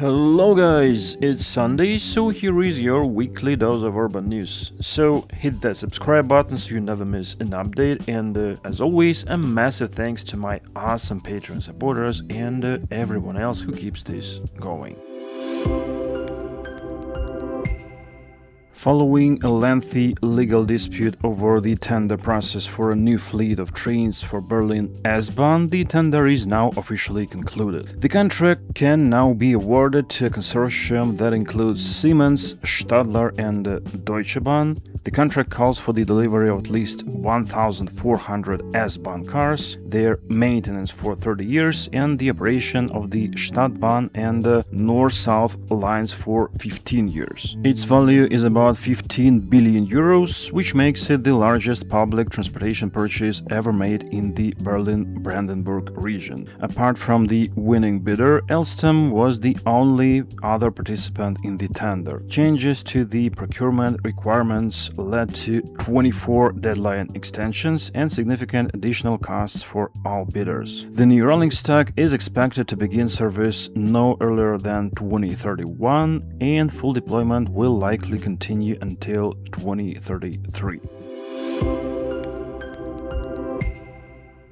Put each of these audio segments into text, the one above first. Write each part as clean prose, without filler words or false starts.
Hello guys, it's Sunday, so here is your weekly dose of urban news. So hit that subscribe button so you never miss an update, and as always, a massive thanks to my awesome Patreon supporters and everyone else who keeps this going. Following a lengthy legal dispute over the tender process for a new fleet of trains for Berlin S-Bahn, the tender is now officially concluded. The contract can now be awarded to a consortium that includes Siemens, Stadler and Deutsche Bahn. The contract calls for the delivery of at least 1,400 S-Bahn cars, their maintenance for 30 years, and the operation of the Stadtbahn and North-South lines for 15 years. Its value is about 15 billion euros, which makes it the largest public transportation purchase ever made in the Berlin-Brandenburg region. Apart from the winning bidder, Alstom was the only other participant in the tender. Changes to the procurement requirements led to 24 deadline extensions and significant additional costs for all bidders. The new rolling stock is expected to begin service no earlier than 2031, and full deployment will likely continue until 2033.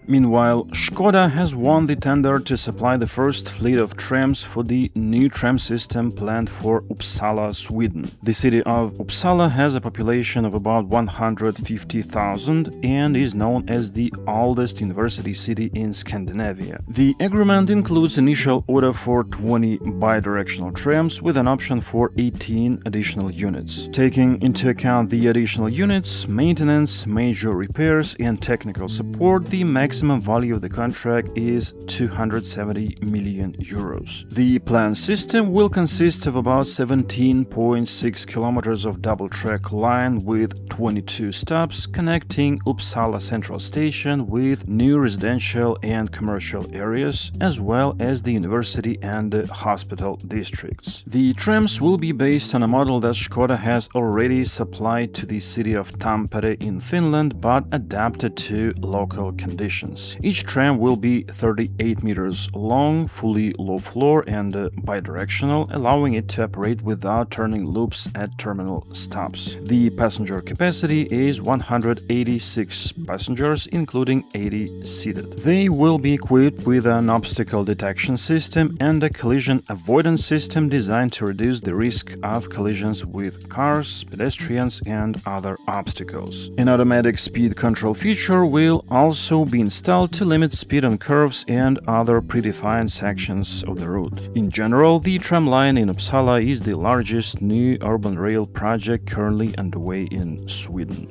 Meanwhile, Škoda has won the tender to supply the first fleet of trams for the new tram system planned for Uppsala, Sweden. The city of Uppsala has a population of about 150,000 and is known as the oldest university city in Scandinavia. The agreement includes initial order for 20 bidirectional trams with an option for 18 additional units. Taking into account the additional units, maintenance, major repairs and technical support, the maximum value of the contract is 270 million euros. The planned system will consist of about 17.6 kilometers of double-track line with 22 stops connecting Uppsala Central Station with new residential and commercial areas, as well as the university and hospital districts. The trams will be based on a model that Škoda has already supplied to the city of Tampere in Finland, but adapted to local conditions. Each tram will be 38 meters long, fully low-floor and bidirectional, allowing it to operate without turning loops at terminal stops. The passenger capacity is 186 passengers, including 80 seated. They will be equipped with an obstacle detection system and a collision avoidance system designed to reduce the risk of collisions with cars, pedestrians, and other obstacles. An automatic speed control feature will also be installed to limit speed on curves and other predefined sections of the route. In general, the tram line in Uppsala is the largest new urban rail project currently underway in Sweden.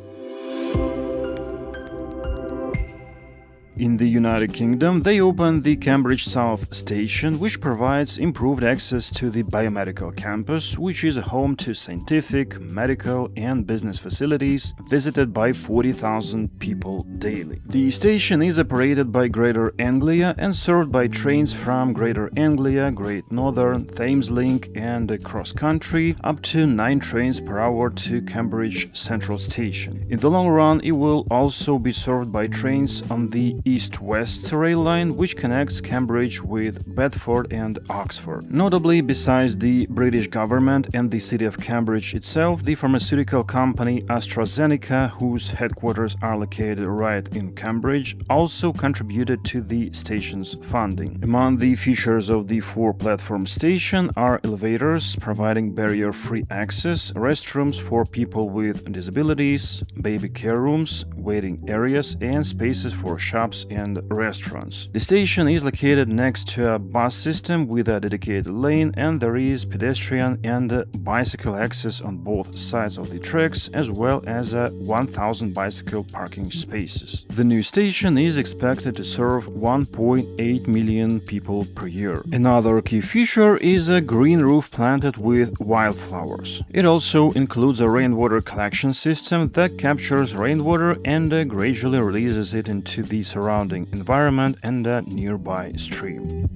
In the United Kingdom, they opened the Cambridge South Station, which provides improved access to the biomedical campus, which is a home to scientific, medical, and business facilities visited by 40,000 people daily. The station is operated by Greater Anglia and served by trains from Greater Anglia, Great Northern, Thameslink, and Cross Country, up to 9 trains per hour to Cambridge Central Station. In the long run, it will also be served by trains on the East-West rail line, which connects Cambridge with Bedford and Oxford. Notably, besides the British government and the city of Cambridge itself, the pharmaceutical company AstraZeneca, whose headquarters are located right in Cambridge, also contributed to the station's funding. Among the features of the 4-platform station are elevators providing barrier-free access, restrooms for people with disabilities, baby care rooms, waiting areas, and spaces for shops and restaurants. The station is located next to a bus system with a dedicated lane, and there is pedestrian and bicycle access on both sides of the tracks, as well as 1,000 bicycle parking spaces. The new station is expected to serve 1.8 million people per year. Another key feature is a green roof planted with wildflowers. It also includes a rainwater collection system that captures rainwater and gradually releases it into the surrounding environment and a nearby stream.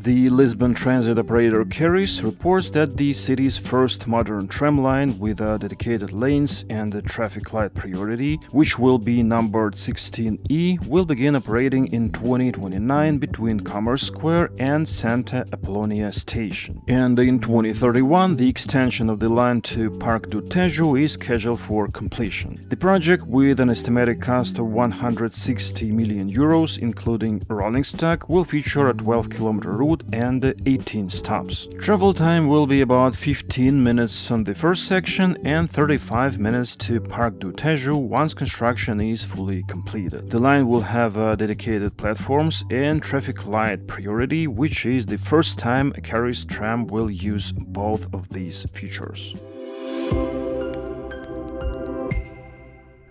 The Lisbon transit operator Keris reports that the city's first modern tram line with dedicated lanes and a traffic light priority, which will be numbered 16E, will begin operating in 2029 between Commerce Square and Santa Apollonia station. And in 2031, the extension of the line to Parque do Tejo is scheduled for completion. The project, with an estimated cost of 160 million euros, including rolling stock, will feature a 12-kilometer route and 18 stops. Travel time will be about 15 minutes on the first section and 35 minutes to Parque do Tejo once construction is fully completed. The line will have dedicated platforms and traffic light priority, which is the first time a Keris tram will use both of these features.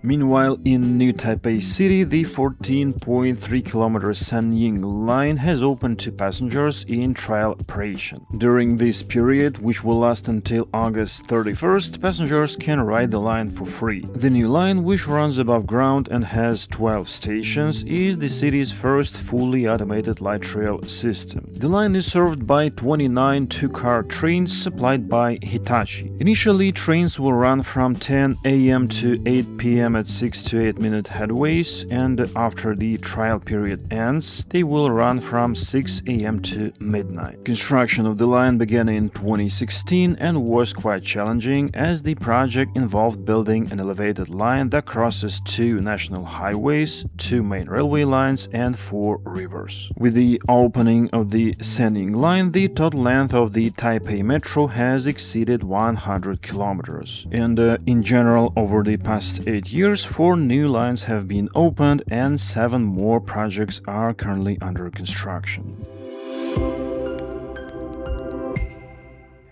Meanwhile, in New Taipei City, the 14.3-kilometer Sanying line has opened to passengers in trial operation. During this period, which will last until August 31st, passengers can ride the line for free. The new line, which runs above ground and has 12 stations, is the city's first fully automated light rail system. The line is served by 29 two-car trains supplied by Hitachi. Initially, trains will run from 10 a.m. to 8 p.m. at 6 to 8 minute headways, and after the trial period ends, they will run from 6 a.m. to midnight. Construction of the line began in 2016 and was quite challenging, as the project involved building an elevated line that crosses 2 national highways, 2 main railway lines, and 4 rivers. With the opening of the Sanying line, the total length of the Taipei metro has exceeded 100 kilometers. And in general, over the past 8 years, 4 new lines have been opened and 7 more projects are currently under construction.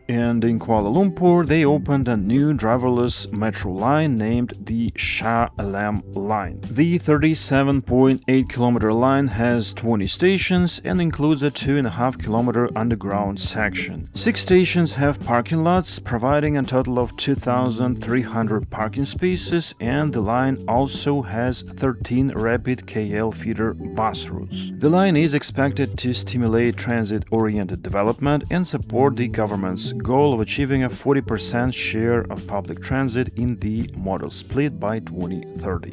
And in Kuala Lumpur, they opened a new driverless metro line named the Shah Alam line. The 37.8-kilometer line has 20 stations and includes a 2.5-kilometer underground section. 6 stations have parking lots, providing a total of 2,300 parking spaces, and the line also has 13 rapid KL feeder bus routes. The line is expected to stimulate transit-oriented development and support the government's goal of achieving a 40% share of public transit in the model split by 2030.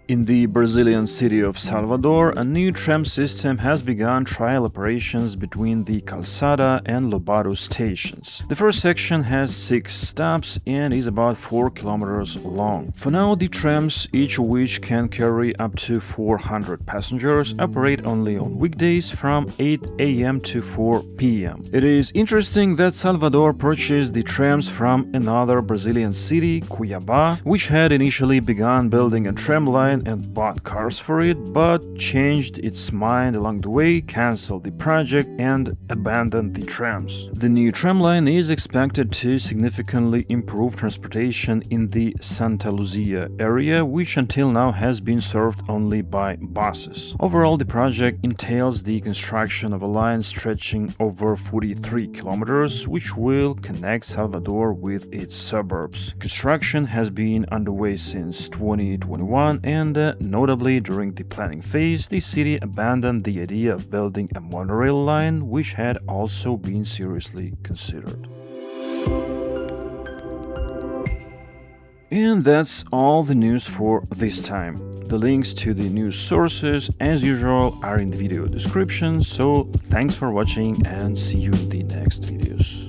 In the Brazilian city of Salvador, a new tram system has begun trial operations between the Calçada and Lobato stations. The first section has 6 stops and is about 4 kilometers long. For now, the trams, each of which can carry up to 400 passengers, operate only on weekdays from 8 a.m. to 4 p.m. It is interesting that Salvador purchased the trams from another Brazilian city, Cuiabá, which had initially begun building a tram line and bought cars for it, but changed its mind along the way, cancelled the project, and abandoned the trams. The new tram line is expected to significantly improve transportation in the Santa Luzia area, which until now has been served only by buses. Overall, the project entails the construction of a line stretching over 43 kilometers, which will connect Salvador with its suburbs. Construction has been underway since 2021, and notably during the planning phase, the city abandoned the idea of building a monorail line, which had also been seriously considered. And that's all the news for this time. The links to the news sources, as usual, are in the video description, so thanks for watching and see you in the next videos.